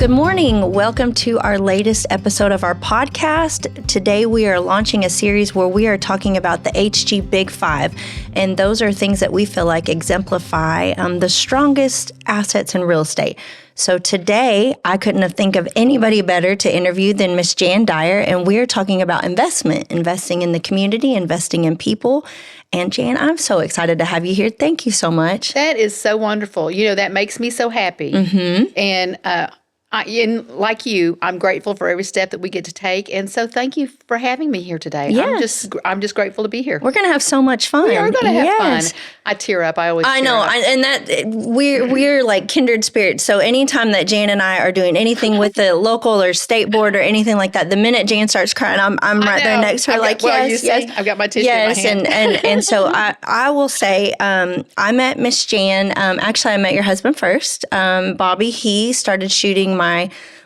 good morning. Welcome to our latest episode of our podcast. Today we are launching a series where we are talking about the HG Big Five. And those are things that we feel like exemplify the strongest assets in real estate. So today, I couldn't have think of anybody better to interview than Miss Jan Dyer, and we're talking about investing in the community, investing in people. And Jan, I'm so excited to have you here. Thank you so much. That is so wonderful. You know, that makes me so happy. Mm-hmm. And like you, I'm grateful for every step that we get to take. And so thank you for having me here today. Yes. I'm just grateful to be here. We're going to have so much fun. We are going to have Yes. fun. I tear up. I always I tear know, up. and that we're like kindred spirits. So anytime that Jan and I are doing anything with the local or state board or anything like that, the minute Jan starts crying, I'm right there next to her, yes. I've got my tissue in my hand. and so I will say, I met Miss Jan. Actually, I met your husband first, Bobby. He started shooting my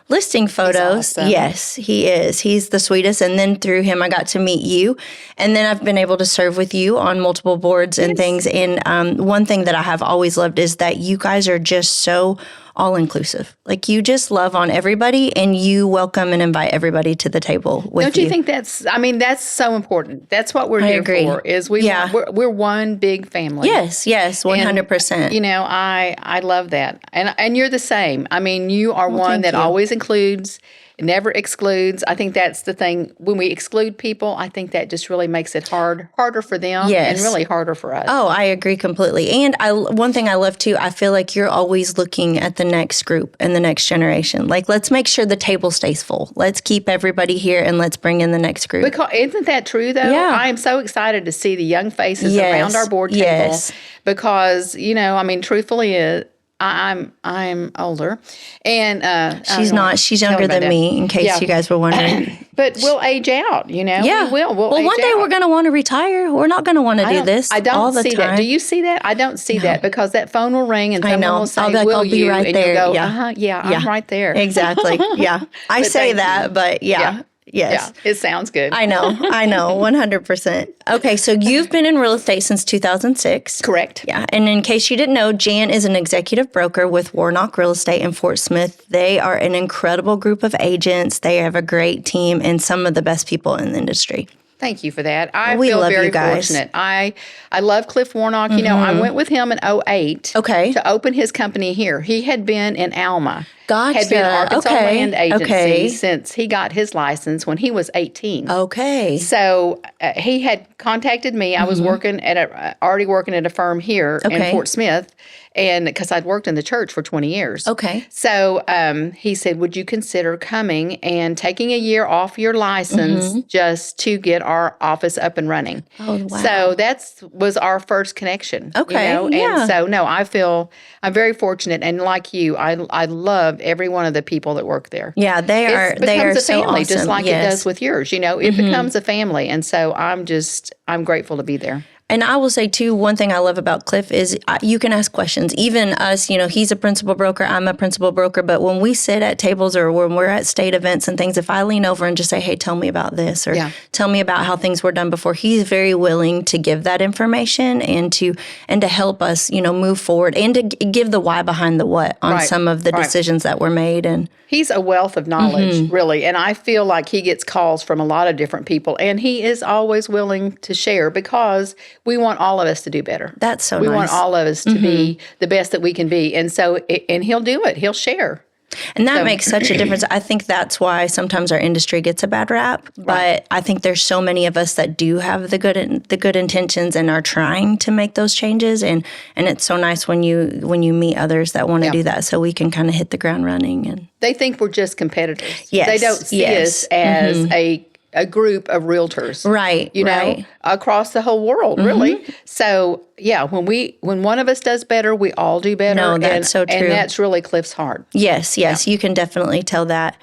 listing photos. He's awesome. Yes, he is. He's the sweetest. And then through him, I got to meet you. And then I've been able to serve with you on multiple boards and things. And one thing that I have always loved is that you guys are just so all-inclusive. Like, you just love on everybody and you welcome and invite everybody to the table with you. Don't you think that's so important? That's what we're here agree. for, is we're one big family. Yes, 100%. And, you know, I love that. And you're the same. I mean, you are one that you. always includes, never excludes. I think that's the thing. When we exclude people, I think that just really makes it harder for them and really harder for us. Oh, I agree completely. And one thing I love too, I feel like you're always looking at the next group and the next generation. Like, let's make sure the table stays full. Let's keep everybody here and let's bring in the next group. Because isn't that true though? Yeah. I am so excited to see the young faces around our board table. Yes. Because, you know, I mean, truthfully, I'm older, and She's not. She's younger than me, in case you guys were wondering. But we'll age out, you know. Yeah, we will. Well, one day we're going to want to retire. We're not going to want to do this I don't all the see time. that. Do you see that? I don't see that, because that phone will ring and someone will say, I'll be right and there. you'll go, I'm right there. Exactly. Yeah, I say that, but yeah. Yes. Yeah, it sounds good. I know, 100%. Okay, so you've been in real estate since 2006. Correct. Yeah, and in case you didn't know, Jan is an executive broker with Warnock Real Estate in Fort Smith. They are an incredible group of agents. They have a great team and some of the best people in the industry. Thank you for that. I We feel love very you guys. fortunate. I love Cliff Warnock. You know, I went with him in 2008 to open his company here. He had been in Alma. Gotcha. Had been Arkansas Land Agency Okay. since he got his license when he was 18. Okay. So he had contacted me. I was already working at a firm here in Fort Smith, and because I'd worked in the church for 20 years. Okay. So he said, would you consider coming and taking a year off your license just to get our office up and running? Oh, wow. So that was our first connection. Okay, You know? yeah. And so, no, I feel I'm very fortunate. And like you, I love every one of the people that work there. Yeah, they are It becomes a so family, awesome. just like it does with yours. You know, it becomes a family. And so I'm grateful to be there. And I will say, too, one thing I love about Cliff is you can ask questions. Even us, you know, he's a principal broker, I'm a principal broker. But when we sit at tables or when we're at state events and things, if I lean over and just say, hey, tell me about this or tell me about how things were done before, he's very willing to give that information and to help us, you know, move forward and to give the why behind the what on some of the decisions that were made. And he's a wealth of knowledge, really. And I feel like he gets calls from a lot of different people. And he is always willing to share, because we want all of us to do better. That's so we nice. We want all of us to be the best that we can be. And so, and he'll do it. He'll share. And that makes such a difference. I think that's why sometimes our industry gets a bad rap. But I think there's so many of us that do have the good intentions and are trying to make those changes. And it's so nice when you meet others that want to do that, so we can kind of hit the ground running. And they think we're just competitors. Yes, They don't see us as a group of realtors. Right. You know, across the whole world, really. So, yeah, when one of us does better, we all do better. No, that's so true. And that's really Cliff's heart. Yes, you can definitely tell that.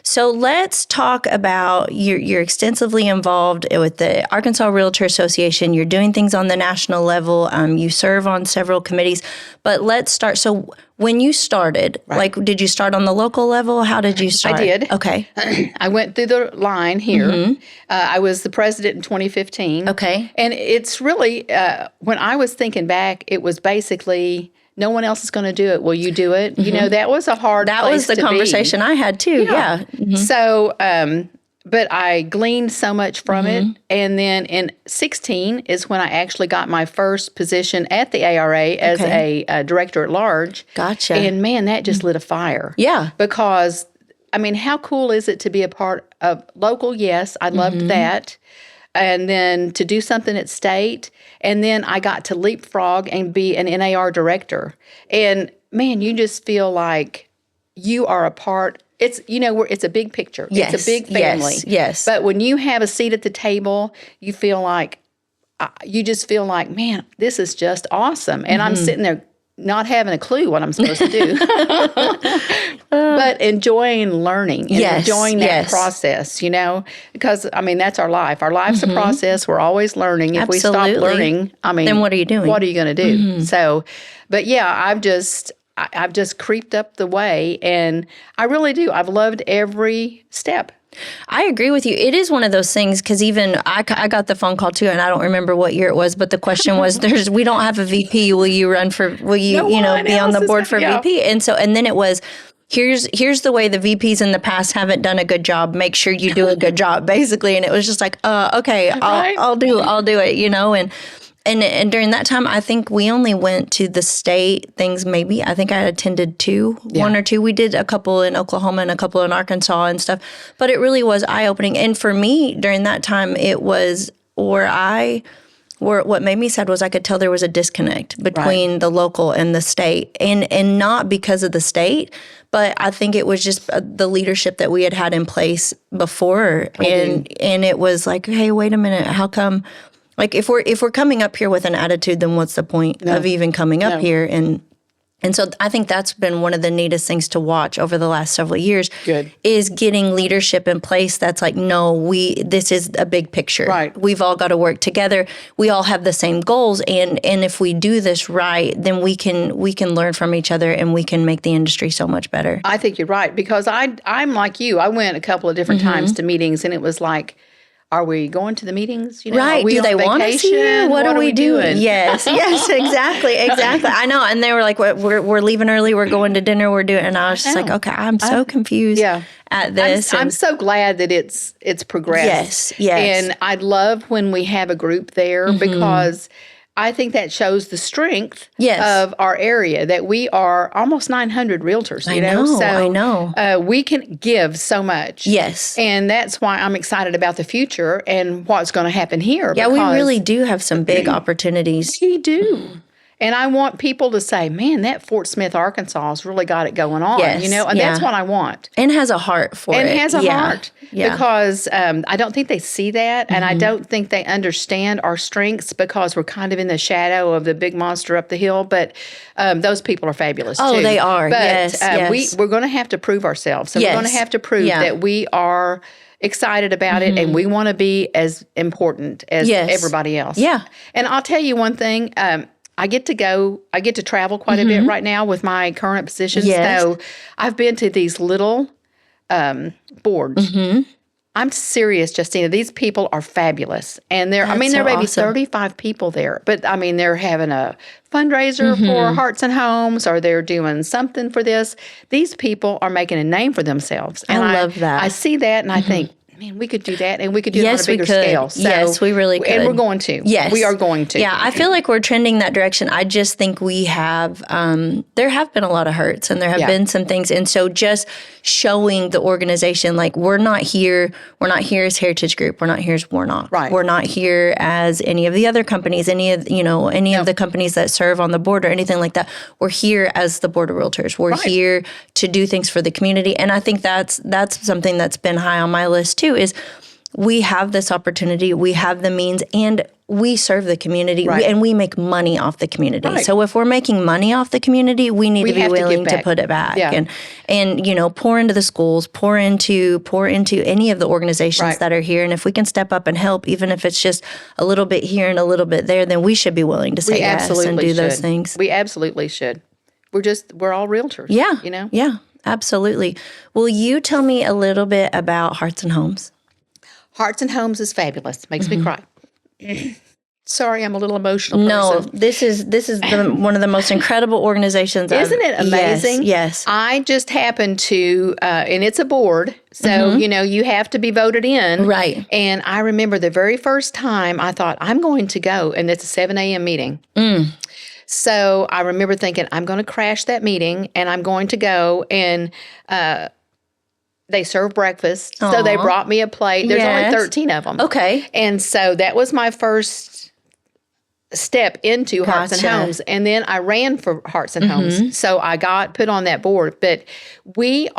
So let's talk about, you're extensively involved with the Arkansas Realtor Association. You're doing things on the national level. You serve on several committees. But let's start. So when you started, like, did you start on the local level? How did you start? I did. Okay. I went through the line here. I was the president in 2015. Okay. And it's really, when I was thinking back, it was basically no one else is going to do it. Will you do it? You know, that was a hard That place was the to conversation be. I had too. Yeah. So, but I gleaned so much from it. And then in 16 is when I actually got my first position at the ARA as a director at large. Gotcha. And man, that just lit a fire. Yeah. Because, I mean, how cool is it to be a part of local? Yes, I loved that. And then to do something at state. And then I got to leapfrog and be an NAR director. And man, you just feel like you are a part. It's, you know, it's a big picture. Yes, it's a big family. yes. But when you have a seat at the table, you feel like, you just feel like, man, this is just awesome. And I'm sitting there not having a clue what I'm supposed to do, but enjoying learning and enjoying that process, you know, because I mean, that's our life. Our life's a process. We're always learning. If we stop learning, I mean, then what are you doing? What are you going to do? So, but yeah, I've just creeped up the way, and I really do. I've loved every step. I agree with you. It is one of those things because even I got the phone call too, and I don't remember what year it was, but the question was, we don't have a VP. Will you be on the board for VP? And then it was, here's the way the VPs in the past haven't done a good job. Make sure you do a good job, basically. And it was just like, okay, I'll do it, you know, And during that time, I think we only went to the state things maybe. I think I attended one or two. We did a couple in Oklahoma and a couple in Arkansas and stuff. But it really was eye-opening. And for me, during that time, it was what made me sad was I could tell there was a disconnect between the local and the state. And not because of the state, but I think it was just the leadership that we had in place before. And it was like, hey, wait a minute, how come? Like if we're coming up here with an attitude, then what's the point of even coming up here? And so I think that's been one of the neatest things to watch over the last several years. Is getting leadership in place that's like, no, this is a big picture. Right. We've all got to work together. We all have the same goals, and if we do this right, then we can learn from each other and we can make the industry so much better. I think you're right, because I'm like you. I went a couple of different times to meetings, and it was like, are we going to the meetings? You know, right. Do they want to see you? What are we doing? Yes, exactly. I know. And they were like, we're leaving early. We're going to dinner. We're doing, and I was just like, okay, I'm so confused at this. I'm so glad that it's progressed. Yes. And I love when we have a group there because I think that shows the strength of our area, that we are almost 900 realtors, you know? So I know. We can give so much. Yes. And that's why I'm excited about the future and what's going to happen here. Yeah, we really do have some big opportunities. We do. And I want people to say, man, that Fort Smith, Arkansas has really got it going on, you know? And that's what I want. And has a heart for it. And has a heart. Yeah. Because I don't think they see that, and I don't think they understand our strengths because we're kind of in the shadow of the big monster up the hill. But those people are fabulous, too. Oh, they are. But we're going to have to prove ourselves. So we're going to have to prove that we are excited about it, and we want to be as important as everybody else. Yeah. And I'll tell you one thing. I get to travel quite a bit right now with my current position. Yes. So I've been to these little boards. I'm serious, Justina. These people are fabulous. And there may be 35 people there, but I mean, they're having a fundraiser for Hearts and Homes, or they're doing something for this. These people are making a name for themselves. And I love that. I see that and I think, man, we could do that, and we could do it on a bigger scale. So, yes, we really could. And we're going to. Yes. We are going to. Yeah, I feel like we're trending that direction. I just think we have, there have been a lot of hurts, and there have been some things. And so just showing the organization, like, we're not here as Heritage Group. We're not here as Warnock. Right. We're not here as any of the other companies, any of the companies that serve on the board or anything like that. We're here as the Board of Realtors. We're here to do things for the community. And I think that's something that's been high on my list too, is we have this opportunity, we have the means, and we serve the community, and we make money off the community. Right. So if we're making money off the community, we need to be willing to put it back and pour into the schools, pour into any of the organizations that are here. And if we can step up and help, even if it's just a little bit here and a little bit there, then we should be willing to say yes and do those things. We absolutely should. We're all realtors. Yeah. You know? Yeah, absolutely. Will you tell me a little bit about Hearts and Homes? Hearts and Homes is fabulous. Makes me cry. Sorry, I'm a little emotional No, person. this is one of the most incredible organizations. Isn't it amazing? Yes. I just happened to, and it's a board, so, you have to be voted in. Right. And I remember the very first time I thought, I'm going to go, and it's a 7 a.m. meeting. So I remember thinking, I'm going to crash that meeting, and I'm going to go, and they serve breakfast. So they brought me a plate. There's only 13 of them. Okay. And so that was my first step into Hearts and Homes. And then I ran for Hearts and Homes. So I got put on that board. But we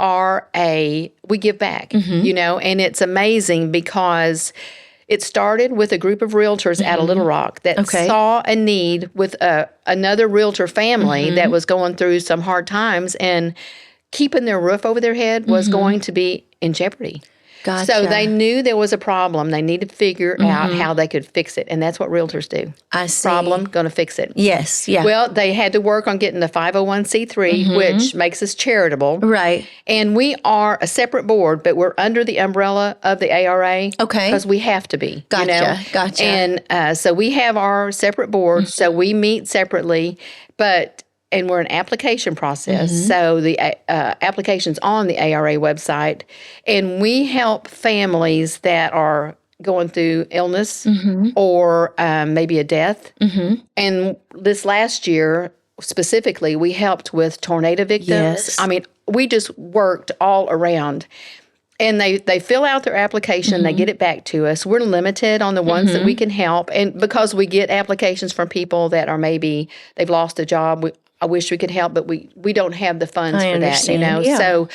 give back, and it's amazing because it started with a group of realtors out of Little Rock that saw a need with another realtor family that was going through some hard times, and keeping their roof over their head was going to be in jeopardy. Gotcha. So they knew there was a problem. They needed to figure out how they could fix it. And that's what realtors do. I see. Problem, going to fix it. Yes, yeah. Well, they had to work on getting the 501c3, which makes us charitable. Right. And we are a separate board, but we're under the umbrella of the ARA. Okay. Because we have to be. Gotcha, gotcha. And so we have our separate board, so we meet separately, and we're an application process. So the application's on the ARA website. And we help families that are going through illness or maybe a death. And this last year, specifically, we helped with tornado victims. Yes. I mean, we just worked all around. And they fill out their application, they get it back to us. We're limited on the ones that we can help. And because we get applications from people that are maybe they've lost a job, I wish we could help, but we don't have the funds for understand. that, Yeah. So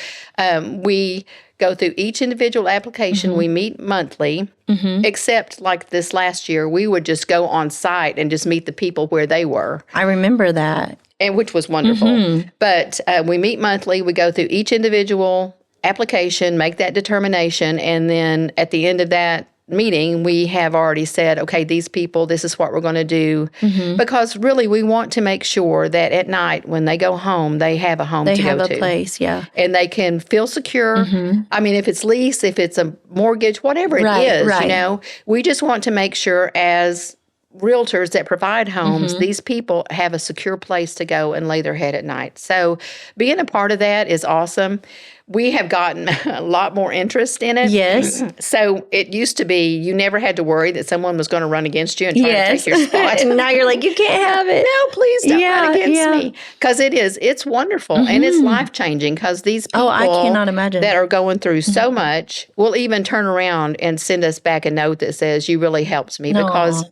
we go through each individual application. We meet monthly, except like this last year, we would just go on site and just meet the people where they were. I remember that. And which was wonderful. But we meet monthly. We go through each individual application, make that determination, and then at the end of that meeting, we have already said, okay, these people, this is what we're going to do. Because really, we want to make sure that at night when they go home, they have a home to go to. They have a place, yeah. And they can feel secure. I mean, if it's lease, if it's a mortgage, whatever it is, we just want to make sure as realtors that provide homes, these people have a secure place to go and lay their head at night. So being a part of that is awesome. We have gotten a lot more interest in it. Yes. So it used to be you never had to worry that someone was going to run against you and try to take your spot. And now you're like, you can't have it. No, please don't run against me. Because it's wonderful and it's life-changing because these people I cannot imagine. that are going through so much will even turn around and send us back a note that says, you really helped me. Because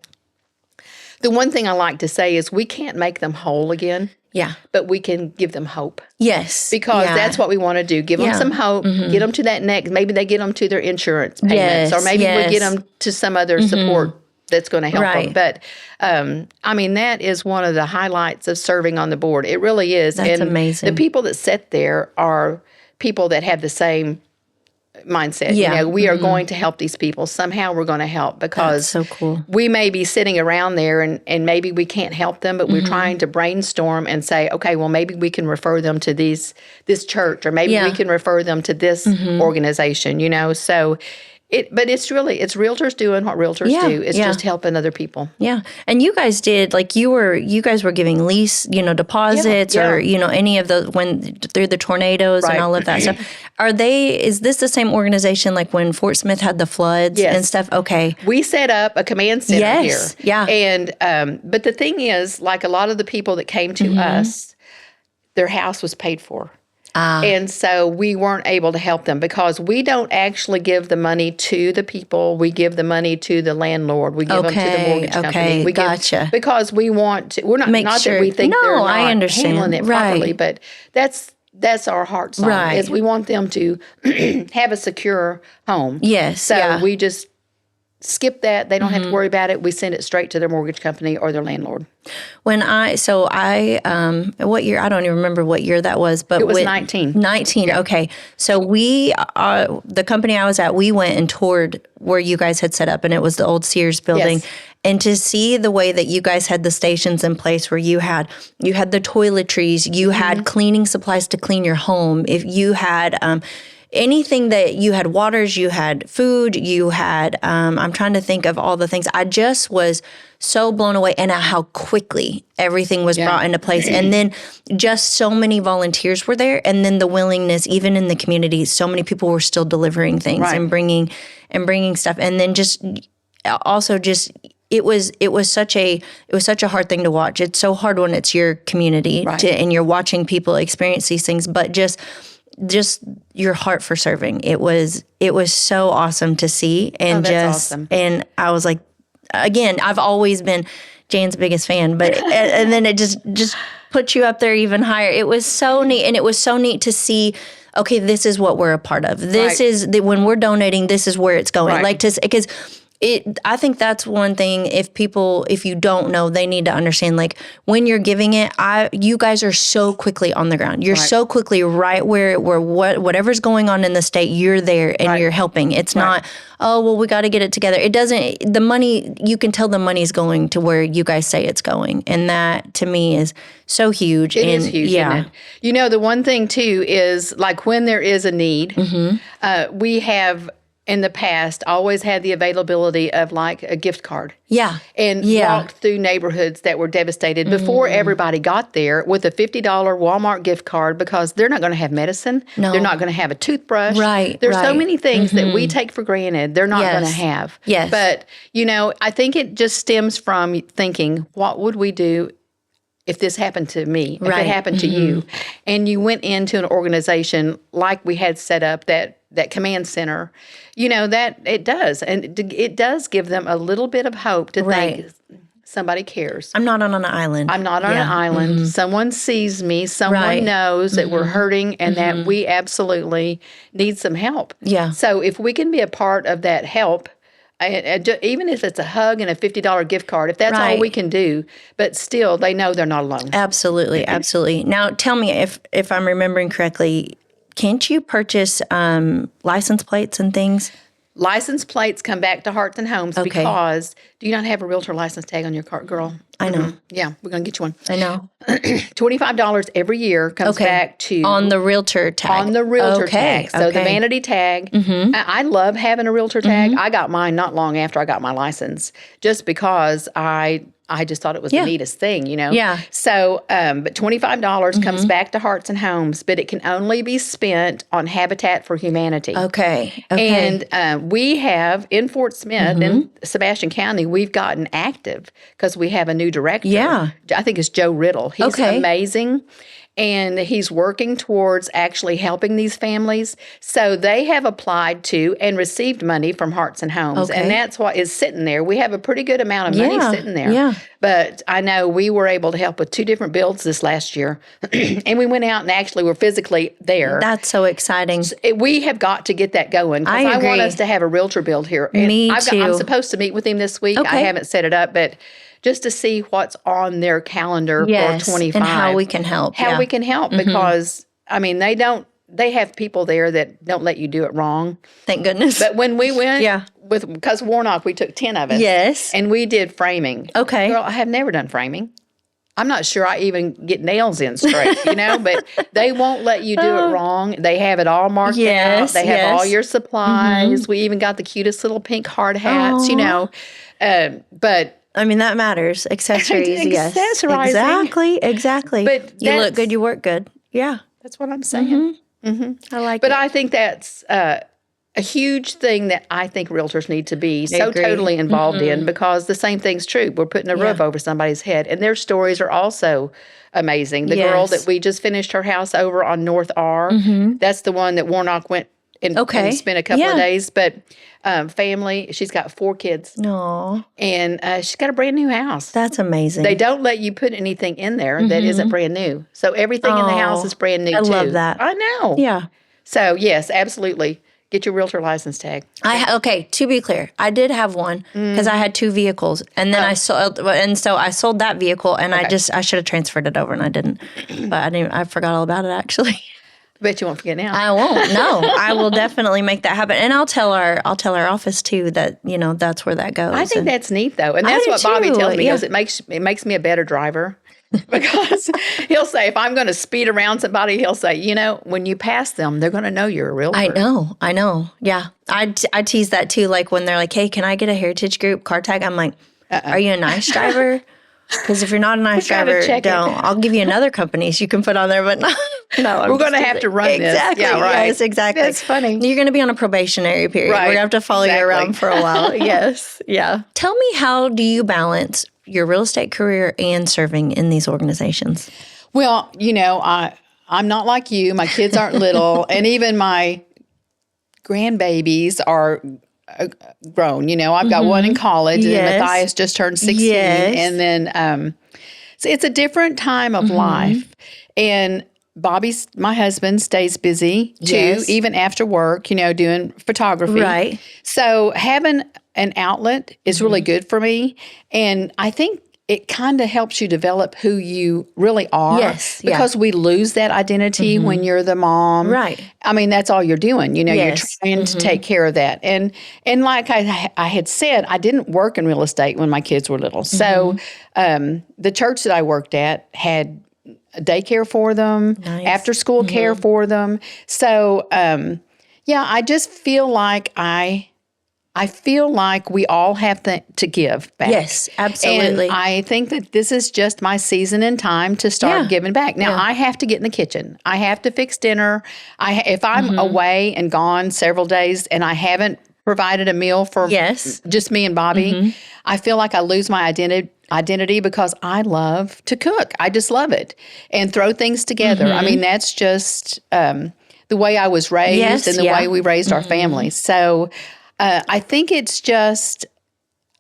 the one thing I like to say is we can't make them whole again. Yeah. But we can give them hope. Yes. Because that's what we want to do. Give them some hope. Get them to that next. Maybe they get them to their insurance payments. Or maybe we get them to some other support that's going to help them. But, I mean, that is one of the highlights of serving on the board. It really is. That's amazing. The people that sit there are people that have the same mindset. Yeah. We are going to help these people. Somehow we're going to help because that's so cool. We may be sitting around there and maybe we can't help them, but we're trying to brainstorm and say, okay, well, maybe we can refer them to this church or maybe we can refer them to this organization, So but it's realtors doing what realtors do. It's just helping other people. Yeah. And you guys did, like you guys were giving lease, deposits or, any of those through the tornadoes and all of that stuff. Is this the same organization like when Fort Smith had the floods and stuff? Okay. We set up a command center here. Yeah. And, but the thing is, like a lot of the people that came to us, their house was paid for. And so we weren't able to help them because we don't actually give the money to the people. We give the money to the landlord. We give them to the mortgage company. We gotcha. Because we want to. We're not that we think they're not handling it properly, but that's our heart song. Is we want them to have a secure home. Yes. So we just skip that. They don't have to worry about it. We send it straight to their mortgage company or their landlord. What year? I don't even remember what year that was, but it was 19. 19. Yeah. Okay. So the company I was at, we went and toured where you guys had set up, and it was the old Sears building. Yes. And to see the way that you guys had the stations in place where you had the toiletries, you had cleaning supplies to clean your home. If you had, anything that you had waters, you had food, you had, I'm trying to think of all the things. I just was so blown away and how quickly everything was brought into place. And then just so many volunteers were there. And then the willingness, even in the community, so many people were still delivering things and bringing stuff. And then it was such a hard thing to watch. It's so hard when it's your community and you're watching people experience these things, but just your heart for serving. It was so awesome to see. And awesome. And I was like, again, I've always been Jan's biggest fan, but and then it just puts you up there even higher. It was so neat. And it was so neat to see, okay, this is what we're a part of. This is when we're donating, this is where it's going. Because I think that's one thing. If you don't know, they need to understand. Like when you're giving it, you guys are so quickly on the ground. You're so quickly right where whatever's going on in the state, you're there and you're helping. It's not, oh well, we got to get it together. It doesn't. The money, you can tell the money's going to where you guys say it's going, and that to me is so huge. It is huge. Yeah. Isn't it? You know, the one thing too is like when there is a need, we have. In the past, always had the availability of like a gift card. Yeah. And walked through neighborhoods that were devastated before everybody got there with a $50 Walmart gift card because they're not going to have medicine. No. They're not going to have a toothbrush. Right. There's so many things that we take for granted they're not going to have. Yes. But, you know, I think it just stems from thinking, what would we do if this happened to me, if it happened to you? And you went into an organization like we had set up that command center, you know, that it does. And it does give them a little bit of hope to think somebody cares. I'm not on an island. I'm not on an island. Someone sees me. Someone knows that we're hurting and that we absolutely need some help. Yeah. So if we can be a part of that help, even if it's a hug and a $50 gift card, if that's all we can do, but still they know they're not alone. Absolutely. Absolutely. Now tell me if I'm remembering correctly, can't you purchase license plates and things? License plates come back to Hearts and Homes because do you not have a realtor license tag on your car, girl? I know. Yeah, we're going to get you one. I know. $25 every year comes back to... On the realtor tag. On the realtor tag. So the vanity tag. I love having a realtor tag. I got mine not long after I got my license just because I just thought it was the neatest thing, you know? Yeah. So, but $25 comes back to Hearts and Homes, but it can only be spent on Habitat for Humanity. Okay. And we have, in Fort Smith, in Sebastian County, we've gotten active because we have a new director. Yeah. I think it's Joe Riddle. He's amazing. And he's working towards actually helping these families. So they have applied to and received money from Hearts and Homes. And that's what is sitting there. We have a pretty good amount of money sitting there. Yeah. But I know we were able to help with 2 different builds this last year. And we went out and actually were physically there. That's so exciting. We have got to get that going. I agree. I want us to have a realtor build here. And Me too. I'm supposed to meet with him this week. I haven't set it up, but... just to see what's on their calendar for 25. And how we can help. How we can help because, I mean, they have people there that don't let you do it wrong. Thank goodness. But when we went, because Warnock, we took 10 of us. Yes. And we did framing. Okay. Girl, I have never done framing. I'm not sure I even get nails in straight, you know, but they won't let you do it wrong. They have it all marked out. They have all your supplies. We even got the cutest little pink hard hats, you know. But... I mean, that matters. Accessories, yes. Accessorizing. Exactly. But you look good, you work good. Yeah. That's what I'm saying. I like it. But I think that's a huge thing that I think realtors need to be totally involved in because the same thing's true. We're putting a roof over somebody's head. And their stories are also amazing. The girl that we just finished her house over on North R, that's the one that Warnock went and spent a couple of days. But family, she's got 4 kids. No. And she's got a brand new house. That's amazing. They don't let you put anything in there that isn't brand new. So everything in the house is brand new too. I love that. I know. Yeah. So yes, absolutely. Get your realtor license tag. To be clear, I did have one because I had 2 vehicles, and then I sold that vehicle, and I should have transferred it over, and I didn't. But I forgot all about it actually. I bet you won't forget now. I won't. No, I will definitely make that happen, and I'll tell our office too that that's where that goes. I think that's neat though, and that's what Bobby tells me. It makes me a better driver. Because he'll say, if I'm going to speed around somebody, he'll say, when you pass them, they're going to know you're a realtor. I know. Yeah. I tease that too. Like when they're like, hey, can I get a Heritage Group car tag? I'm like, Are you a nice driver? Because if you're not a nice driver, don't. I'll give you another company so you can put on there, but no. We're going to have to run this. Exactly. Yeah, right. Yes, exactly. That's funny. You're going to be on a probationary period. Right. We're going to have to follow you around for a while. Yes. Yeah. Tell me, how do you balance your real estate career and serving in these organizations? Well, I'm not like you. My kids aren't little, and even my grandbabies are grown. I've got one in college, and Matthias just turned 16, and then so it's a different time of life. And my husband, stays busy too, even after work. Doing photography. Right. So having an outlet is really good for me, and I think it kind of helps you develop who you really are. Yes. Because we lose that identity when you're the mom. Right. I mean, that's all you're doing. You're trying to take care of that. And like I had said, I didn't work in real estate when my kids were little. So the church that I worked at had daycare for them, after school care for them. So, I just feel like I feel like we all have to give back. Yes, absolutely. And I think that this is just my season and time to start giving back. Now, I have to get in the kitchen. I have to fix dinner. If I'm away and gone several days and I haven't provided a meal for just me and Bobby, I feel like I lose my identity because I love to cook. I just love it and throw things together. I mean, that's just the way I was raised and the way we raised our family. So I think it's just,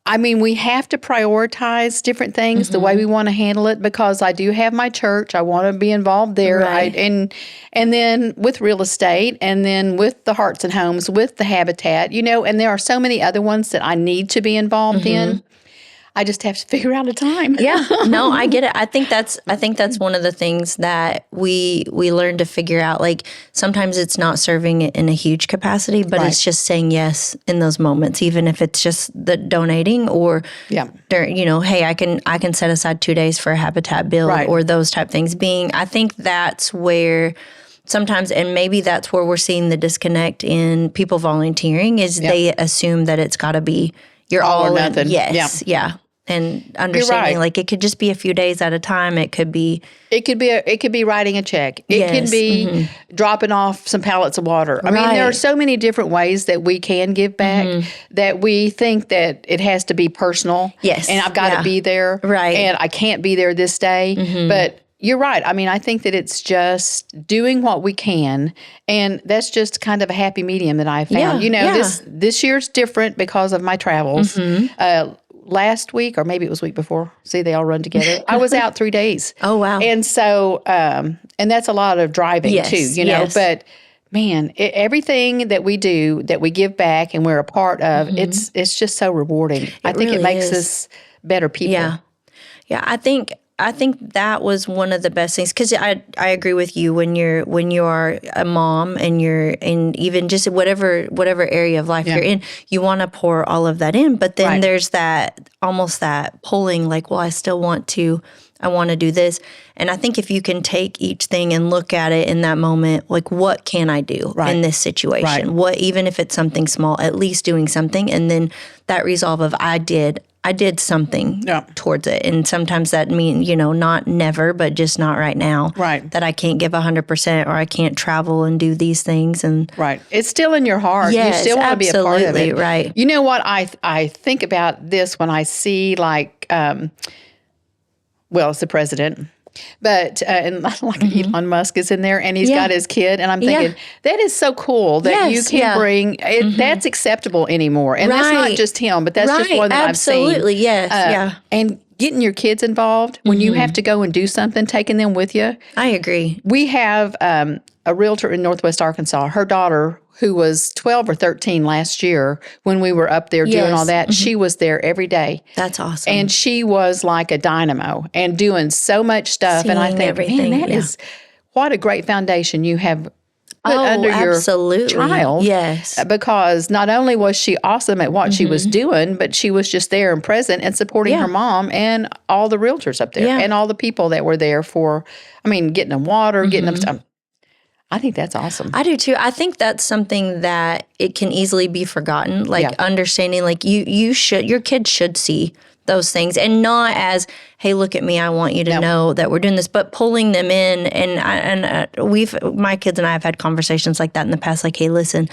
we have to prioritize different things the way we want to handle it, because I do have my church. I want to be involved there. Right. And then with real estate, and then with the Hearts and Homes, with the Habitat, and there are so many other ones that I need to be involved in. I just have to figure out a time. Yeah. No, I get it. I think that's one of the things that we learn to figure out. Like, sometimes it's not serving it in a huge capacity, but it's just saying yes in those moments, even if it's just the donating or, hey, I can set aside 2 days for a Habitat build or those type things. I think that's where sometimes, and maybe that's where we're seeing the disconnect in people volunteering, is they assume that it's got to be you're all or nothing. Yes. Yeah. And understanding, like, it could just be a few days at a time. It could be writing a check. It can be dropping off some pallets of water. I mean, there are so many different ways that we can give back that we think that it has to be personal. Yes. And I've got to be there. Right. And I can't be there this day. But you're right. I mean, I think that it's just doing what we can, and that's just kind of a happy medium that I found. This year's different because of my travels. Last week, or maybe it was week before. See, they all run together. I was out 3 days. Oh, wow. And so, and that's a lot of driving too, but man, everything that we do, that we give back and we're a part of, it's just so rewarding. I think it makes us better people. Yeah. Yeah. I think that was one of the best things, because I agree with you when you are a mom and you're in even just whatever area of life you're in, you want to pour all of that in, but then there's that almost that pulling, like, well, I want to do this. And I think if you can take each thing and look at it in that moment, like, what can I do in this situation? What, even if it's something small, at least doing something, and then that resolve of I did something towards it. And sometimes that means, not never, but just not right now. Right. That I can't give 100%, or I can't travel and do these things. And it's still in your heart. Yes, you still want to be a part of it. Right. You know what? I think about this when I see, like, it's the president. But and like Elon Musk is in there, and he's got his kid, and I'm thinking that is so cool that you can bring it. That's acceptable anymore, and that's not just him, but that's just one that I've seen. Absolutely, yes, and getting your kids involved when you have to go and do something, taking them with you. I agree. We have a realtor in Northwest Arkansas. Her daughter, who was 12 or 13 last year when we were up there doing all that, she was there every day. That's awesome. And she was like a dynamo and doing so much stuff. Seeing and I think, man, that is what a great foundation you have put under your child. Yes. Because not only was she awesome at what she was doing, but she was just there and present and supporting her mom and all the realtors up there and all the people that were there for, getting them water, getting them stuff. I think that's awesome. I do too. I think that's something that it can easily be forgotten. Like understanding, like your kids should see those things, and not as, hey, look at me, I want you to know that we're doing this, but pulling them in. And my kids and I have had conversations like that in the past, like, hey, listen,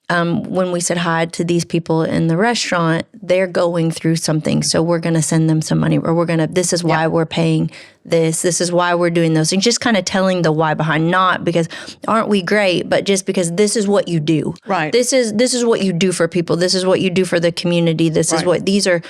when we said hi to these people in the restaurant, they're going through something. So we're going to send them some money, or this is why we're paying this. This is why we're doing those things. Just kind of telling the why behind, not because aren't we great, but just because this is what you do. Right. This is what you do for people. This is what you do for the community. This is what these are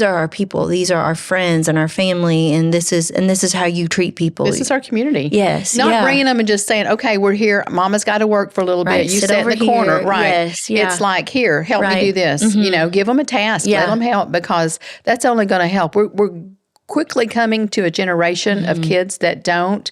our people. These are our friends and our family, and this is how you treat people. This is our community. Yes. Not bringing them and just saying, okay, we're here. Mama's got to work for a little bit. You sit in the corner. Here. Right. Yes. Yeah. It's like, here, help me do this. Give them a task. Let them help, because that's only going to help. We're quickly coming to a generation of kids that don't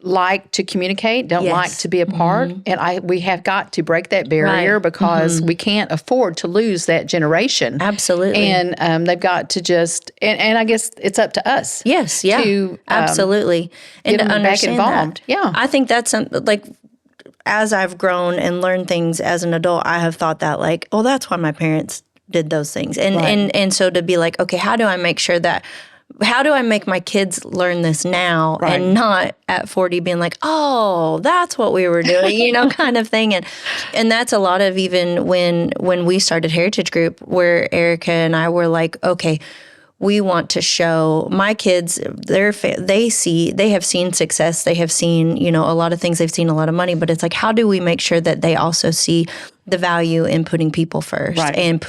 like to communicate, don't like to be a part. And we have got to break that barrier, because we can't afford to lose that generation. Absolutely. And they've got to just, and I guess it's up to us. Yes. Yeah. To absolutely. And to understand back involved. That. Yeah. I think that's as I've grown and learned things as an adult, I have thought that like, oh, that's why my parents did those things. And so to be like, okay, how do I make my kids learn this now, and not at 40 being like, oh, that's what we were doing, kind of thing. And that's a lot of, even when we started Heritage Group, where Erica and I were like, okay, we want to show my kids, they have seen success. They have seen, a lot of things. They've seen a lot of money, but it's like, how do we make sure that they also see the value in putting people first, and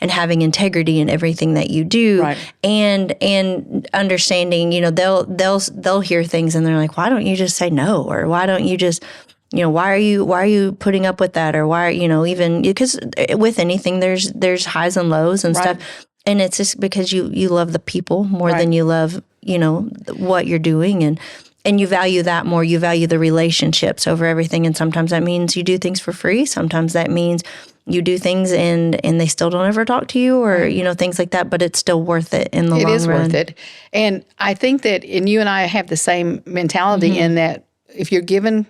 having integrity in everything that you do, and understanding, they'll hear things and they're like, why don't you just say no? Or why don't you just, why are you putting up with that? Or why, even because with anything, there's highs and lows and stuff. And it's just because you love the people more than you love, what you're doing. And you value that more. You value the relationships over everything. And sometimes that means you do things for free. Sometimes that means you do things and they still don't ever talk to you, or, things like that. But it's still worth it in the long run. It is worth it. And I think that, and you and I have the same mentality in that if you're given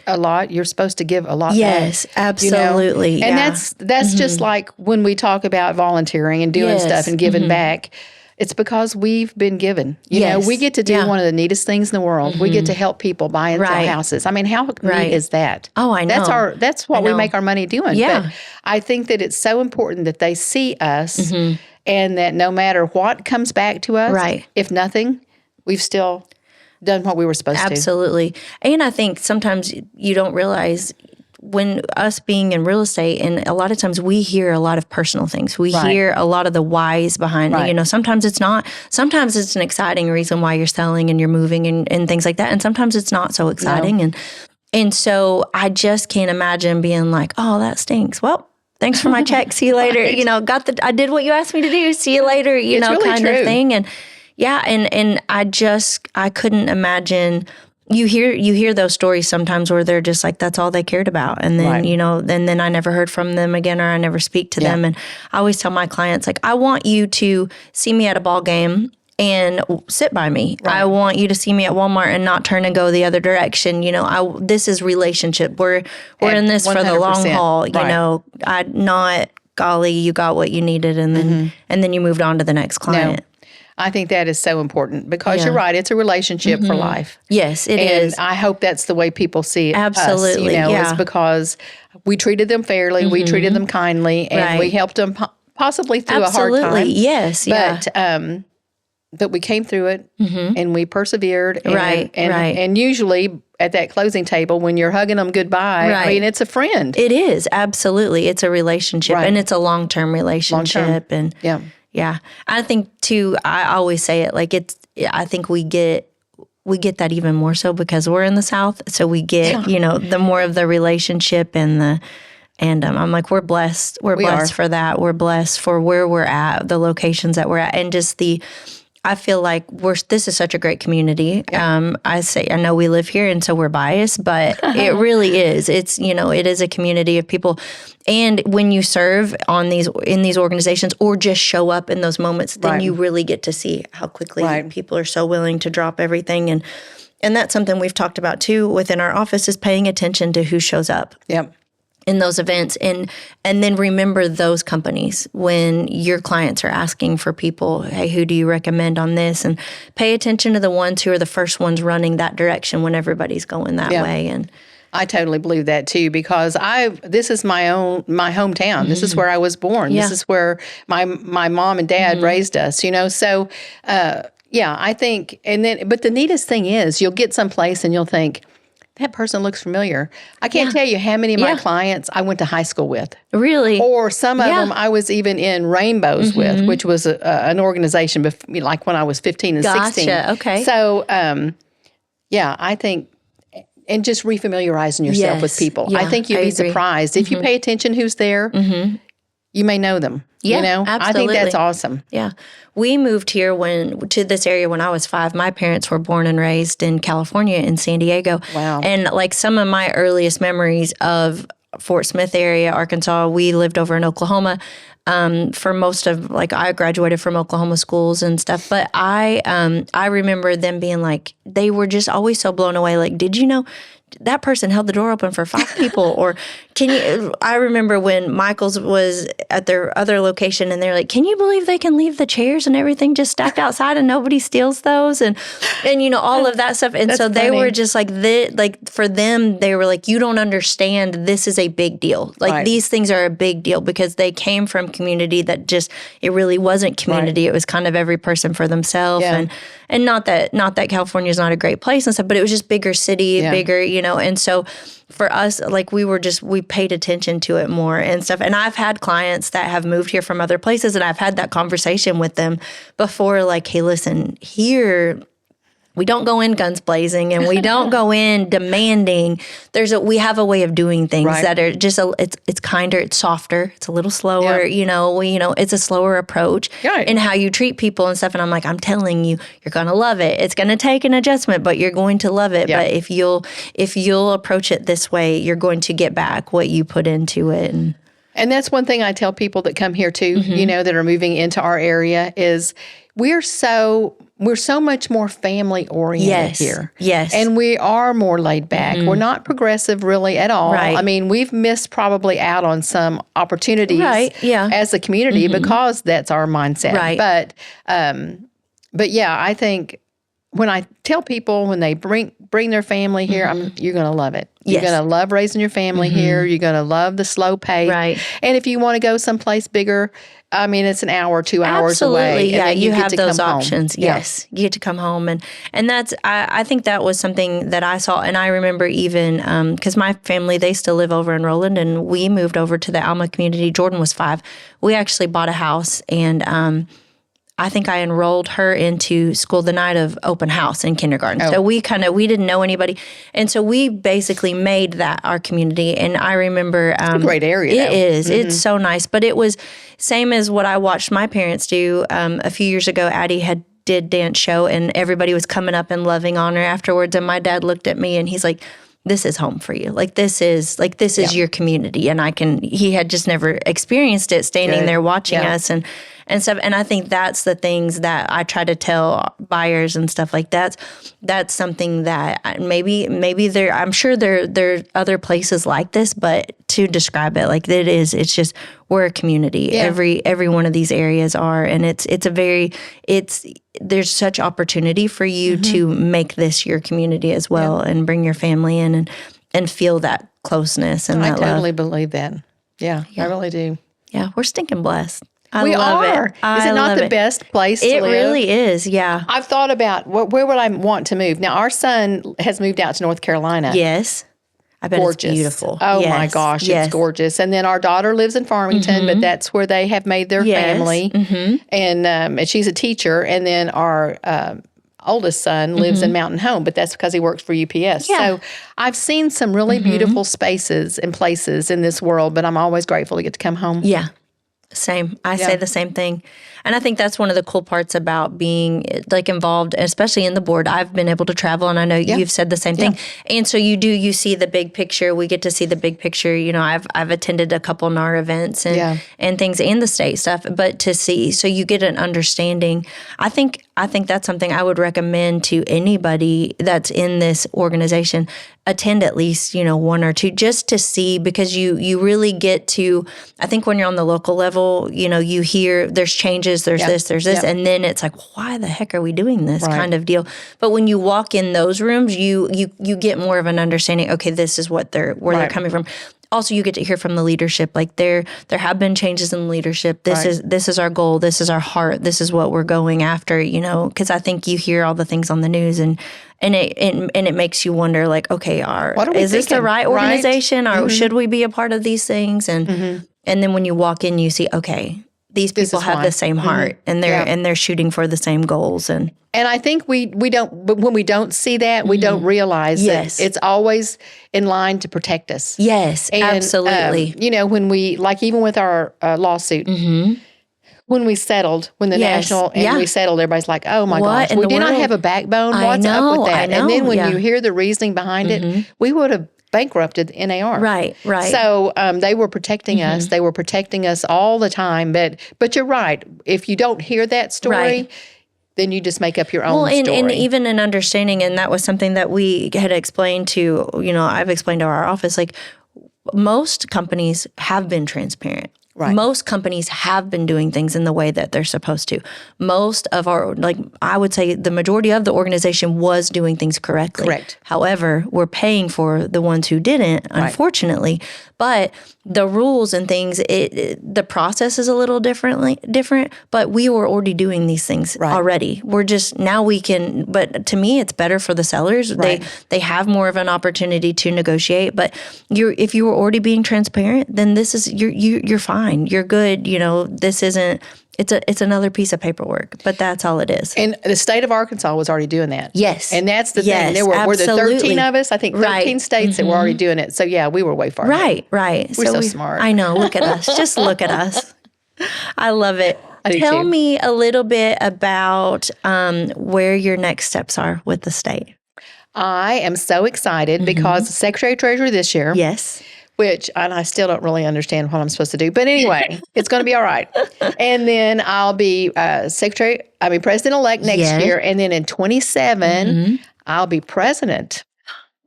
a lot, you're supposed to give a lot back. Yes, absolutely. And that's just like when we talk about volunteering and doing stuff and giving back. It's because we've been given. You know, we get to do one of the neatest things in the world. We get to help people buy and sell houses. I mean, how neat is that? Oh, I know. That's what we make our money doing. Yeah. But I think that it's so important that they see us, and that no matter what comes back to us, if nothing, we've still done what we were supposed to. Absolutely. And I think sometimes you don't realize, when us being in real estate, and a lot of times we hear a lot of personal things. We hear a lot of the whys behind it. Sometimes it's not. Sometimes it's an exciting reason why you're selling and you're moving and things like that. And sometimes it's not so exciting. No. And so I just can't imagine being like, oh, that stinks. Well, thanks for my check. See you later. I did what you asked me to do. See you later, it's really kind true. of thing. And and I couldn't imagine. You hear those stories sometimes where they're just like, that's all they cared about. And then, then I never heard from them again, or I never speak to them. And I always tell my clients, like, I want you to see me at a ball game and sit by me. I want you to see me at Walmart and not turn and go the other direction. This is relationship. We're in this 100%. For the long haul, not, golly, you got what you needed. And then you moved on to the next client. No. I think that is so important, because you're right. It's a relationship for life. Yes, it is. And I hope that's the way people see it. Absolutely. Is because we treated them fairly, we treated them kindly, and we helped them possibly through a hard time. Yes. But we came through it, and we persevered. And, And usually at that closing table, when you're hugging them goodbye, I mean, it's a friend. It is. Absolutely. It's a relationship, and it's a long-term relationship. And yeah. I think too, I always say it like I think we get that even more so because we're in the South. So we get, the more of the relationship and I'm like, we're blessed. We're blessed for that. We're blessed for where we're at, the locations that we're at, and just I feel like this is such a great community. Yeah. I know we live here, and so we're biased, but it really is. It's, it is a community of people. And when you serve in these organizations, or just show up in those moments, then you really get to see how quickly people are so willing to drop everything. And that's something we've talked about too within our office, is paying attention to who shows up. Yep. in those events, and then remember those companies when your clients are asking for people, hey, who do you recommend on this? And pay attention to the ones who are the first ones running that direction when everybody's going that way. And I totally believe that too, because this is my hometown. This is where I was born. This is where my mom and dad raised us, So, I think, but the neatest thing is you'll get someplace and you'll think, that person looks familiar. I can't tell you how many of my clients I went to high school with. Really? Or some of them I was even in Rainbows with, which was an organization like when I was 15 and 16. Gotcha. Okay. So, I think, and just refamiliarizing yourself with people. I think you'd be surprised. If you pay attention who's there, you may know them. Yeah, absolutely. I think that's awesome. Yeah. We moved here to this area when I was 5. My parents were born and raised in California, in San Diego. Wow. And like some of my earliest memories of Fort Smith area, Arkansas, we lived over in Oklahoma. For most of, I graduated from Oklahoma schools and stuff, but I remember them being like, they were just always so blown away. Like, did you know that person held the door open for 5 people? Or I remember when Michael's was at their other location and they're like, can you believe they can leave the chairs and everything just stacked outside and nobody steals those? And all of that stuff. And so they were just like, for them, they were like, you don't understand. This is a big deal. These things are a big deal because they came from community that it really wasn't community. Right. It was kind of every person for themselves. Yeah. And not that California is not a great place and stuff, but it was just bigger city, bigger, and so for us, we paid attention to it more and stuff. And I've had clients that have moved here from other places and I've had that conversation with them before, like, hey, listen, here, we don't go in guns blazing and we don't go in demanding. We have a way of doing things that are just it's kinder, it's softer, it's a little slower. It's a slower approach in how you treat people and stuff. And I'm like, I'm telling you, you're gonna love it. It's gonna take an adjustment, but you're going to love it. Yeah. But if you'll approach it this way, you're going to get back what you put into it. And that's one thing I tell people that come here too, that are moving into our area is we're so much more family oriented here. Yes. And we are more laid back. We're not progressive really at all. Right. I mean, we've missed probably out on some opportunities as a community because that's our mindset. Right. But I think when I tell people when they bring their family here, you're going to love it. You're going to love raising your family here. You're going to love the slow pace. Right. And if you want to go someplace bigger, I mean, it's an hour, 2 hours away. Yeah, you have those options. Home. Yes, you get to come home. And that's, I think that was something that I saw. And I remember even, because my family, they still live over in Roland, and we moved over to the Alma community. Jordan was 5. We actually bought a house, and I think I enrolled her into school the night of open house in kindergarten. Oh. So we didn't know anybody. And so we basically made that our community. And I remember... it's a great area, It is. Mm-hmm. It's so nice. But it was same as what I watched my parents do. A few years ago, Addie did dance show, and everybody was coming up and loving on her afterwards. And my dad looked at me and he's like, this is home for you. This is your community. And he had just never experienced it standing there watching us and stuff. And I think that's the things that I try to tell buyers and stuff like that. That's something that maybe there, I'm sure there are other places like this, but to describe it like it is, it's just, we're a community. Yeah. Every one of these areas are, and there's such opportunity for you to make this your community as well and bring your family in and feel that closeness and that love. I totally believe that. Yeah, I really do. Yeah, we're stinking blessed. We are. Is it not the best place to live? It really is, yeah. I've thought about where would I want to move. Now, our son has moved out to North Carolina. Yes. I bet gorgeous. It's beautiful. Oh, my gosh, it's gorgeous. And then our daughter lives in Farmington, but that's where they have made their family. And she's a teacher. And then our oldest son lives in Mountain Home, but that's because he works for UPS. Yeah. So I've seen some really beautiful spaces and places in this world, but I'm always grateful to get to come home. Yeah. Same. I say the same thing. And I think that's one of the cool parts about being like involved, especially in the board. I've been able to travel, and I know you've said the same thing. And so you see the big picture. We get to see the big picture. You know, I've attended a couple NAR events and things and the state stuff, but to see, so you get an understanding. I think that's something I would recommend to anybody that's in this organization. Attend at least, one or two, just to see, because you really get to, I think when you're on the local level, you hear there's changes, there's this, and then it's like, why the heck are we doing this kind of deal? But when you walk in those rooms, you get more of an understanding, okay, this is where they're coming from. Also, you get to hear from the leadership, like there have been changes in leadership. This is our goal. This is our heart. This is what we're going after, because I think you hear all the things on the news and it makes you wonder, like, okay, is this the right organization, or should we be a part of these things? And then when you walk in, you see, okay, these people have the same heart, and they're shooting for the same goals. And I think we don't, but when we don't see that, we don't realize that it's always in line to protect us. Yes, and, absolutely. When we, like, even with our lawsuit, when we settled, when the national, and we settled, everybody's like, oh my gosh, we did not have a backbone. What's up with that? And then when you hear the reasoning behind it, we would have bankrupted NAR. Right. So they were protecting us. They were protecting us all the time. But you're right. If you don't hear that story, then you just make up your own story. And even an understanding, and that was something that we had explained to, I've explained to our office, like, most companies have been transparent. Right. Most companies have been doing things in the way that they're supposed to. Most of I would say the majority of the organization was doing things correctly. Correct. However, we're paying for the ones who didn't, unfortunately. But the rules and things, the process is a little different, but we were already doing these things already. We're just, now we can, but to me, it's better for the sellers. Right. They have more of an opportunity to negotiate, but if you were already being transparent, then this is, you're fine. You're good. This isn't, it's another piece of paperwork, but that's all it is. And the state of Arkansas was already doing that. Yes. And that's the thing. There were the 13 of us, I think 13 states that were already doing it. So yeah, we were way far ahead. Right. We're so smart. I know. Look at us. Just look at us. I love it. Tell me a little bit about where your next steps are with the state. I am so excited because Secretary Treasurer this year. Yes. And I still don't really understand what I'm supposed to do. But anyway, it's going to be all right. And then I'll be President-elect next year. And then in 27, I'll be president.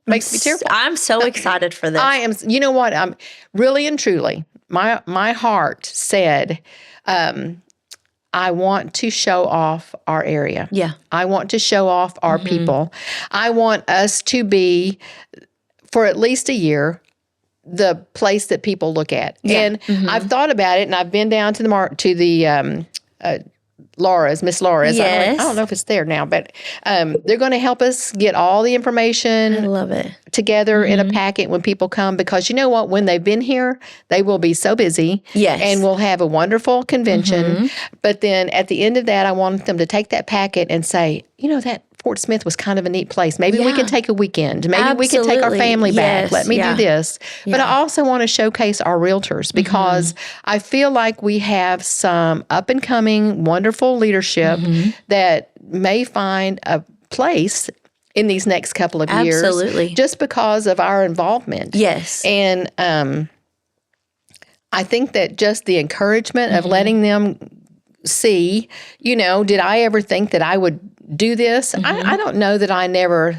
Makes me tearful. I'm so excited for this. I am. You know what? I'm really and truly, my heart said, I want to show off our area. Yeah. I want to show off our people. I want us to be, for at least a year, the place that people look at. Yeah. And I've thought about it, and I've been down to the Laura's, Miss Laura's. Yes. I don't know if it's there now, but they're going to help us get all the information I love it. together in a packet when people come, because you know what? When they've been here, they will be so busy. Yes. And we'll have a wonderful convention. But then at the end of that, I want them to take that packet and say, that Fort Smith was kind of a neat place. Maybe we can take a weekend. Maybe we can take our family back. Let me do this. Yeah. But I also want to showcase our realtors, because I feel like we have some up-and-coming, wonderful leadership that may find a place in these next couple of years. Absolutely. Just because of our involvement. Yes. And I think that just the encouragement of letting them see, did I ever think that I would do this? I don't know that I never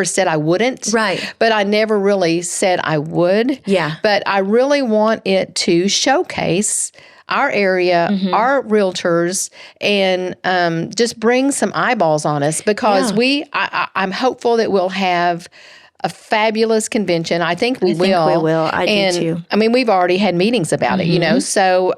said I wouldn't. Right. But I never really said I would. Yeah. But I really want it to showcase our area, our realtors, and just bring some eyeballs on us, because I'm hopeful that we'll have a fabulous convention. I think we will. I do too. I mean, we've already had meetings about it, so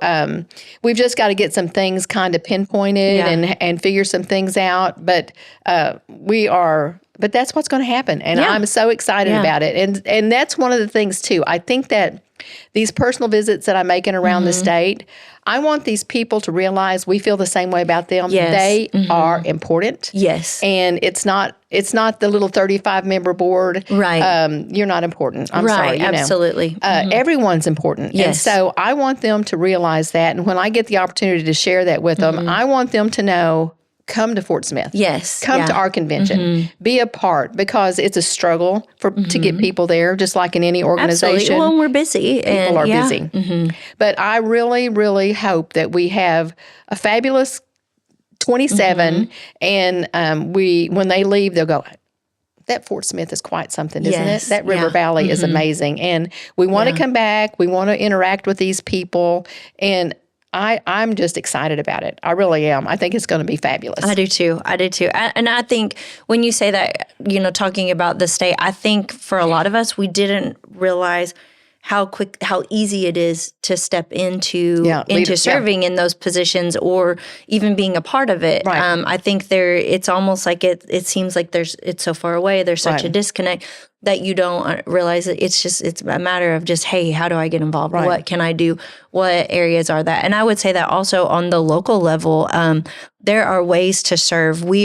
we've just got to get some things kind of pinpointed and figure some things out. But but that's what's going to happen. And I'm so excited about it. And that's one of the things too. I think that these personal visits that I'm making around the state, I want these people to realize we feel the same way about them. Yes. They are important. Yes. And it's not the little 35-member board. Right. You're not important. I'm sorry. Absolutely. Everyone's important. Yes. And so I want them to realize that. And when I get the opportunity to share that with them, I want them to know, come to Fort Smith. Yes. Come to our convention. Be a part, because it's a struggle to get people there, just like in any organization. Absolutely. Well, we're busy. People are busy. But I really, really hope that we have a fabulous 27, and when they leave, they'll go, that Fort Smith is quite something, isn't it? That River Valley is amazing. And we want to come back. We want to interact with these people. And I'm just excited about it. I really am. I think it's going to be fabulous. I do too. And I think when you say that, talking about the state, I think for a lot of us, we didn't realize how easy it is to step into serving in those positions, or even being a part of it. Right. I think it's almost like it seems like it's so far away. There's such a disconnect that you don't realize that it's a matter of just, hey, how do I get involved? Right. What can I do? What areas are that? And I would say that also on the local level, there are ways to serve. We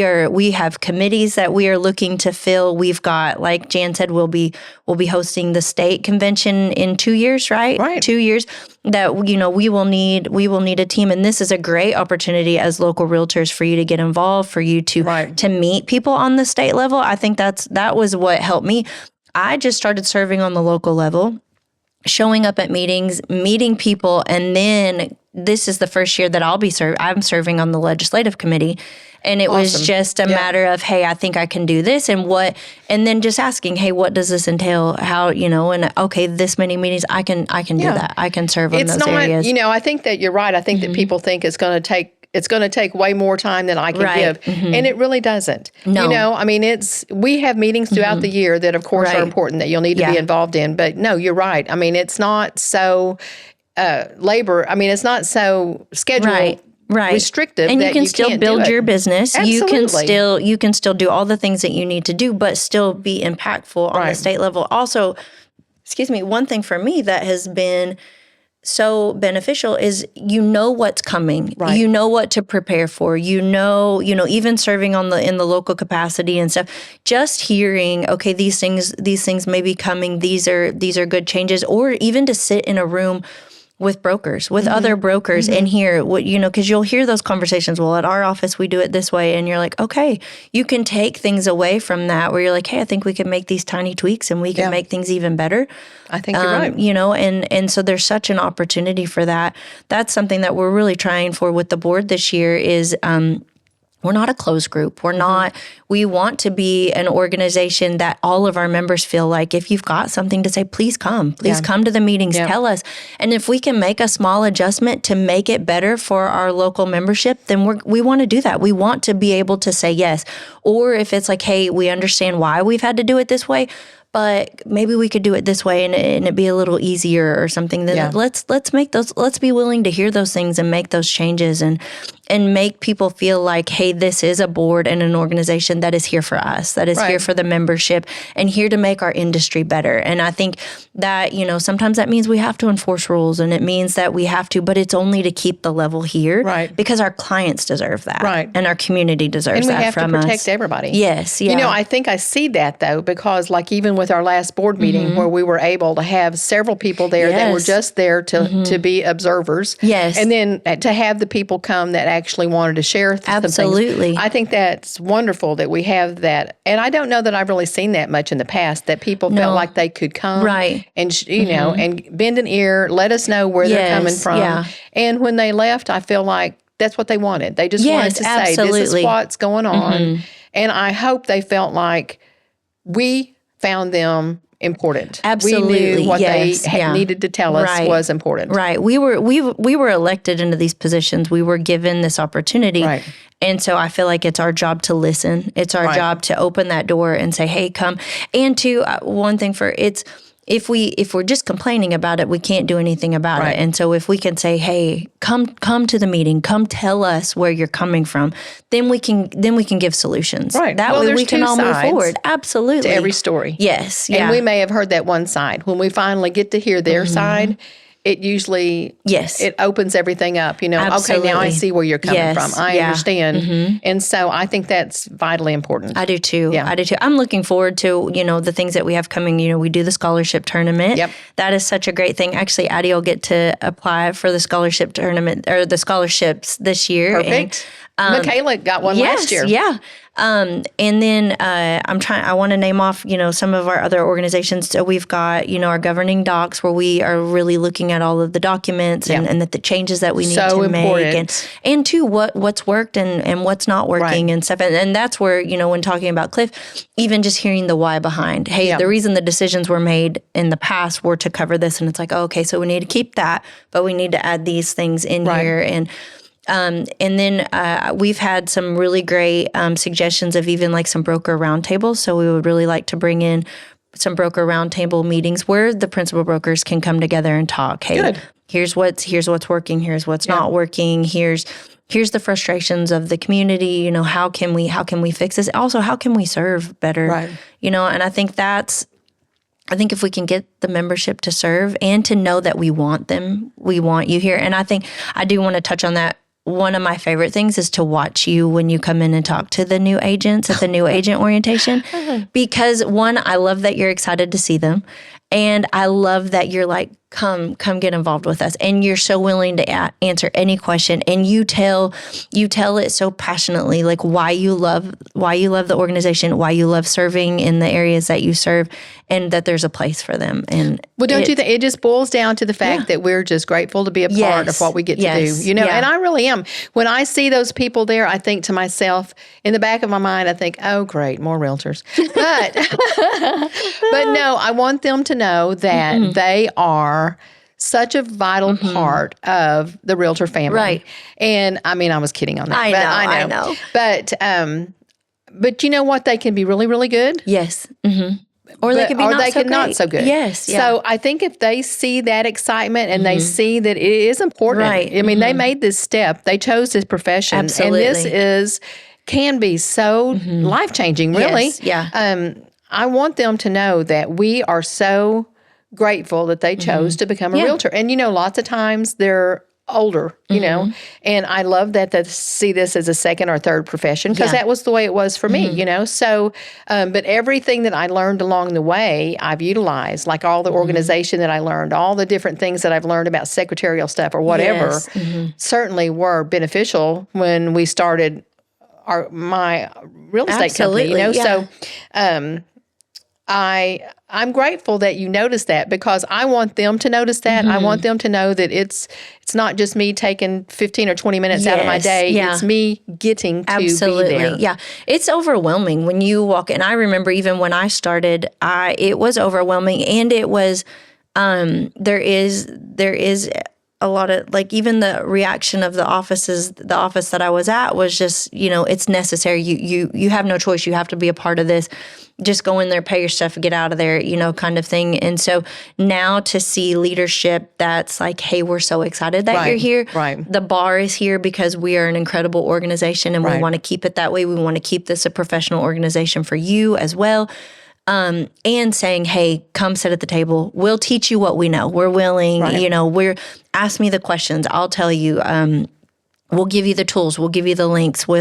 have committees that we are looking to fill. We've got, like Jan said, we'll be hosting the state convention in 2 years, right? Right. 2 years that, we will need a team. And this is a great opportunity as local realtors for you to get involved, for you to meet people on the state level. I think that was what helped me. I just started serving on the local level, showing up at meetings, meeting people, and then this is the first year that I'm serving on the legislative committee. And it was just a matter of, hey, I think I can do this, and then just asking, hey, what does this entail? How, and okay, this many meetings, I can do that. I can serve in those areas. I think that you're right. I think that people think it's going to take way more time than I can give. And it really doesn't. No. We have meetings throughout the year that, of course, are important that you'll need to be involved in. But no, you're right. It's not so it's not so scheduled. Right. Restrictive, and you that can still build your business. Absolutely. You can still do all the things that you need to do, but still be impactful on the state level. Also, one thing for me that has been so beneficial is what's coming. Right. You know what to prepare for. Even serving in the local capacity and stuff. Just hearing, okay, these things may be coming. These are good changes, or even to sit in a room with brokers, with other brokers, and hear what, because you'll hear those conversations. Well, at our office, we do it this way. And you're like, okay, you can take things away from that where you're like, hey, I think we can make these tiny tweaks and we can make things even better. I think you're right. And so there's such an opportunity for that. That's something that we're really trying for with the board this year is, we're not a closed group. We want to be an organization that all of our members feel like, if you've got something to say, please come. Please come to the meetings, tell us. And if we can make a small adjustment to make it better for our local membership, then we want to do that. We want to be able to say yes. Or if it's like, hey, we understand why we've had to do it this way, but maybe we could do it this way and it'd be a little easier or something. Then let's make those. Let's be willing to hear those things and make those changes and make people feel like, hey, this is a board and an organization that is here for us, that is here for the membership and here to make our industry better. And I think that, sometimes that means we have to enforce rules and it means that we have to, but it's only to keep the level here. Right. Because our clients deserve that. Right. And our community deserves that from us. And we have to protect everybody. Yes. Yeah. I think I see that though, because like even with our last board meeting where we were able to have several people there that were just there to be observers. Yes. And then to have the people come that actually wanted to share Absolutely. Things. I think that's wonderful that we have that. And I don't know that I've really seen that much in the past, that people felt like they could come and, and bend an ear, let us know where they're coming from. Yeah. And when they left, I feel like that's what they wanted. They just wanted to say, this is what's going on. And I hope they felt like we found them important. Absolutely. We knew what they needed to tell us was important. Right. We were elected into these positions. We were given this opportunity. Right. And so I feel like it's our job to listen. It's our job to open that door and say, hey, come. And one thing if we're just complaining about it, we can't do anything about it. And so if we can say, hey, come to the meeting, come tell us where you're coming from, then we can give solutions. Right. That way we can all move forward. Absolutely. To every story. Yes. And we may have heard that one side. When we finally get to hear their side, it usually it opens everything up. Okay, now I see where you're coming from. I understand. And so I think that's vitally important. I do too. Yeah. I do too. I'm looking forward to, the things that we have coming. We do the scholarship tournament. Yep. That is such a great thing. Actually, Addie will get to apply for the scholarship tournament or the scholarships this year. Perfect. Michaela got one last year. Yeah. And then I want to name off, some of our other organizations. So we've got, our governing docs where we are really looking at all of the documents and the changes that we need to make. And too, what's worked and what's not working and stuff. And that's where, when talking about Cliff, even just hearing the why behind, hey, the reason the decisions were made in the past were to cover this. And it's like, okay, so we need to keep that, but we need to add these things in here. And then we've had some really great suggestions of even like some broker roundtables. So we would really like to bring in some broker roundtable meetings where the principal brokers can come together and talk. Hey, here's what's working. Here's what's not working. Here's the frustrations of the community. How can we fix this? Also, how can we serve better? Right. And I think if we can get the membership to serve and to know that we want them, we want you here. And I think I do want to touch on that. One of my favorite things is to watch you when you come in and talk to the new agents at the new agent orientation, because one, I love that you're excited to see them. And I love that you're like, come get involved with us. And you're so willing to answer any question. And you tell it so passionately, like why you love the organization, why you love serving in the areas that you serve, and that there's a place for them. And don't you think it just boils down to the fact that we're just grateful to be a part of what we get to do, and I really am. When I see those people there, I think to myself, in the back of my mind, I think, oh, great, more realtors. But no, I want them to know that they are such a vital part of the realtor family. Right. And I mean, I was kidding on that. I know. But you know what? They can be really, really good. Yes. Or they could be not so good. Yes. Yeah. So I think if they see that excitement and they see that it is important. Right. I mean, they made this step. They chose this profession. Absolutely. And this can be so life-changing, really. Yes. Yeah. I want them to know that we are so grateful that they chose to become a realtor. And, lots of times they're older, and I love that they see this as a second or third profession, because that was the way it was for me, So, but everything that I learned along the way, I've utilized, like all the organization that I learned, all the different things that I've learned about secretarial stuff or whatever, certainly were beneficial when we started my real estate company, So, I'm grateful that you noticed that, because I want them to notice that. I want them to know that it's not just me taking 15 or 20 minutes out of my day. It's me getting to be there. Yeah. It's overwhelming when you walk in. I remember even when I started, it was overwhelming, and it was there is a lot of, like, even the reaction of the office that I was at was just, it's necessary. You have no choice. You have to be a part of this. Just go in there, pay your stuff, get out of there, kind of thing. And so now to see leadership that's like, hey, we're so excited that you're here. Right. The bar is here because we are an incredible organization, and we want to keep it that way. We want to keep this a professional organization for you as well. And saying, hey, come sit at the table. We'll teach you what we know. We're willing, ask me the questions. I'll tell you. We'll give you the tools. We'll give you the links. We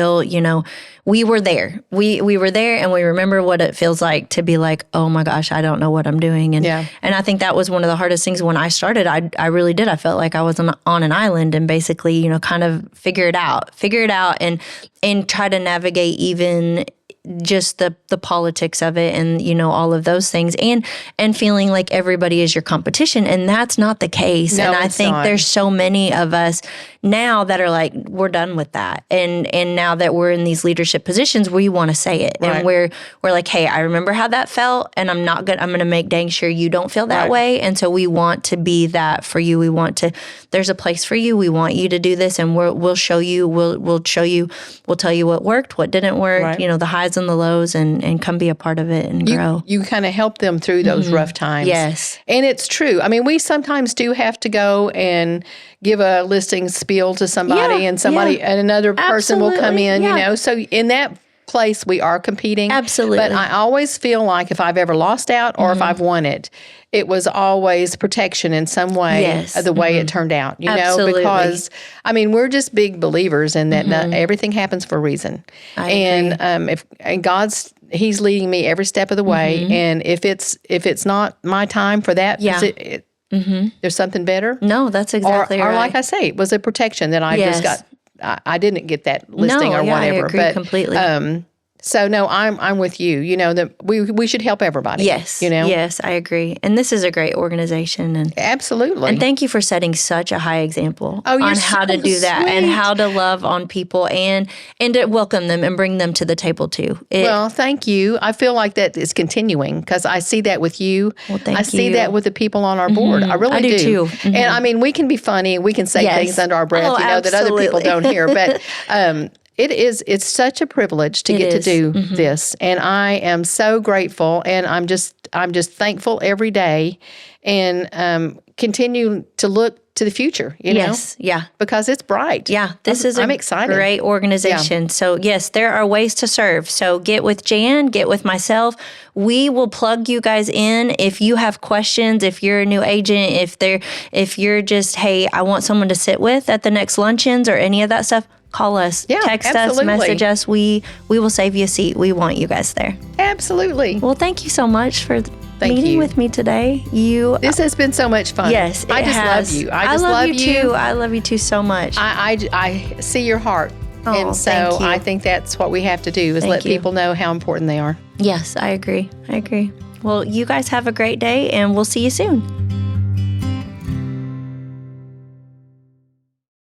were there. We were there, and we remember what it feels like to be like, oh my gosh, I don't know what I'm doing. And I think that was one of the hardest things when I started. I really did. I felt like I was on an island, and basically, kind of figure it out and try to navigate even just the politics of it, and all of those things, and feeling like everybody is your competition, and that's not the case. No, and I think there's so many of us now that are like, we're done with that, and now that we're in these leadership positions, we want to say it, and we're like, hey, I remember how that felt, and I'm going to make dang sure you don't feel that way, and so we want to be that for you. We want to. There's a place for you. We want you to do this, and we'll show you. We'll show you. We'll tell you what worked, what didn't work. The highs highs and the lows and come be a part of it and grow. You kind of help them through those rough times. Yes. And it's true. I mean, we sometimes do have to go and give a listing spiel to somebody, and another person will come in, So in that place, we are competing. Absolutely. But I always feel like if I've ever lost out or if I've won it, it was always protection in some way of the way it turned out, Absolutely. because, I mean, we're just big believers in that everything happens for a reason. I agree. And He's leading me every step of the way. And if it's not my time for that, there's something better. No, that's exactly right. Or like I say, it was a protection that I just got. I didn't get that listing or whatever. I agree completely. So no, I'm with you. That we should help everybody. Yes. Yes, I agree. And this is a great organization, and absolutely. And thank you for setting such a high example on how to do that sweet. and how to love on people and to welcome them and bring them to the table too. Well, thank you. I feel like that is continuing because I see that with you. Well, thank you. I see that with the people on our board. I really do too. And I mean, we can be funny. We can say things under our breath, that other people don't hear. But it's such a privilege to get to do this. And I am so grateful, and I'm just thankful every day, and continue to look to the future, Yes, yeah. because it's bright. Yeah, I'm excited. Great organization. Yeah. So yes, there are ways to serve. So get with Jan, get with myself. We will plug you guys in if you have questions, if you're a new agent, if you're just, hey, I want someone to sit with at the next luncheons or any of that stuff. Call us, text us, message us. We will save you a seat. We want you guys there. Absolutely. Well, thank you so much for meeting with me today. This has been so much fun. Yes, I just love you. I love you too. I love you too so much. I see your heart. Oh, and so I think that's what we have to do is let people know how important they are. Yes, I agree. Well, you guys have a great day, and we'll see you soon.